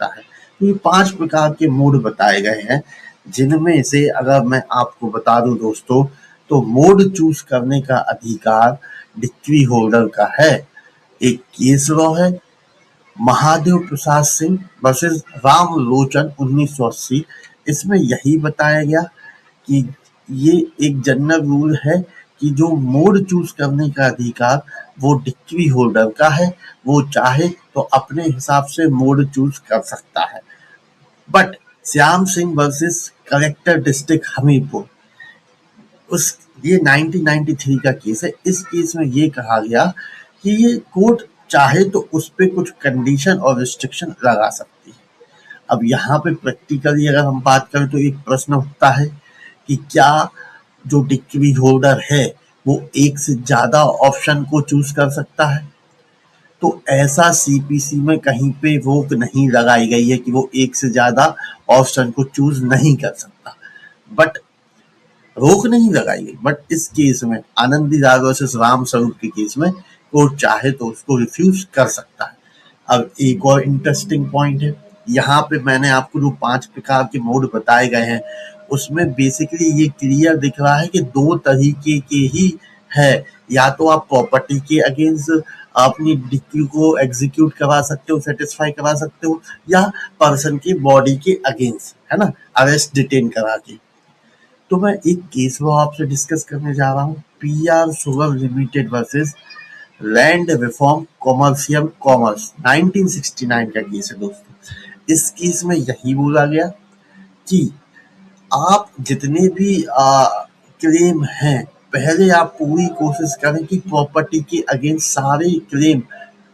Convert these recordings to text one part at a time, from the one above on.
है। तो ये 5 प्रकार के मोड बताए गए हैं, जिनमें से अगर मैं आपको बता दूं दोस्तों, तो मोड चूज करने का अधिकार डिक्री होल्डर का है। एक केस लॉ है, महादेव प्रसाद सिंह वर्सेस राम लोचन 1980। इसमें यही बताया गया कि ये एक जनरल रूल है कि जो मोड चूज करने का अधिकार वो डिक्री होल्डर का है, वो चाहे तो अपने हिसाब से मोड चूज कर सकता है। But Shyam Singh versus collector district Hamirpur, उस ये 1993 का केस है। इस केस में ये कहा गया कि ये कोर्ट चाहे तो उस पे कुछ कंडीशन और रिस्ट्रिक्शन लगा सकती है। अब यहाँ पे प्रैक्टिकली अगर हम बात करें तो एक प्रश्न उठता है कि क्या जो डिक्री होल्डर है वो एक से ज्यादा ऑप्शन को चूज कर सकता है? तो ऐसा सीपीसी में कहीं पे रोक नहीं लगाई गई है कि वो एक से ज्यादा ऑप्शन को चूज नहीं कर सकता। बट रोक नहीं लगाई गई, बट इस केस में आनंदी लाल वर्सेस राम स्वरूप के केस में कोर्ट चाहे तो उसको रिफ्यूज कर सकता है। अब एक और इंटरेस्टिंग पॉइंट है, यहाँ पे मैंने आपको जो 5 प्रकार के मोड बताए गए हैं उसमें बेसिकली ये क्लियर दिख रहा है कि 2 तरीके के ही है। या तो आप प्रॉपर्टी के अगेंस्ट अपनी डिक्री को एग्जीक्यूट करवा सकते हो, सेटिस्फाई करा सकते हो, या पर्सन के बॉडी के अगेंस्ट, है ना, अरेस्ट डिटेन करा के। तो मैं एक केस वो आपसे डिस्कस करने जा रहा हूँ, PR sugar limited versus land reform commercial commerce, 1969 का केस है दोस्तों। इस केस में यही बोला गया कि आप जितने भी क्लेम हैं, पहले आप पूरी कोशिश करें कि प्रॉपर्टी के अगेंस्ट सारे क्लेम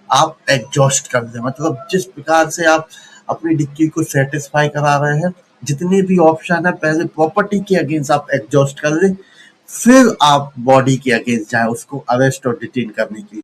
आप एग्जॉस्ट कर दें। मतलब जिस प्रकार से आप अपनी डिक्री को सेटिस्फाई करा रहे हैं, जितने भी ऑप्शन है पहले प्रॉपर्टी के अगेंस्ट आप एग्जॉस्ट कर लें, फिर आप बॉडी के अगेंस्ट जाए उसको अरेस्ट और डिटेन करने के लिए।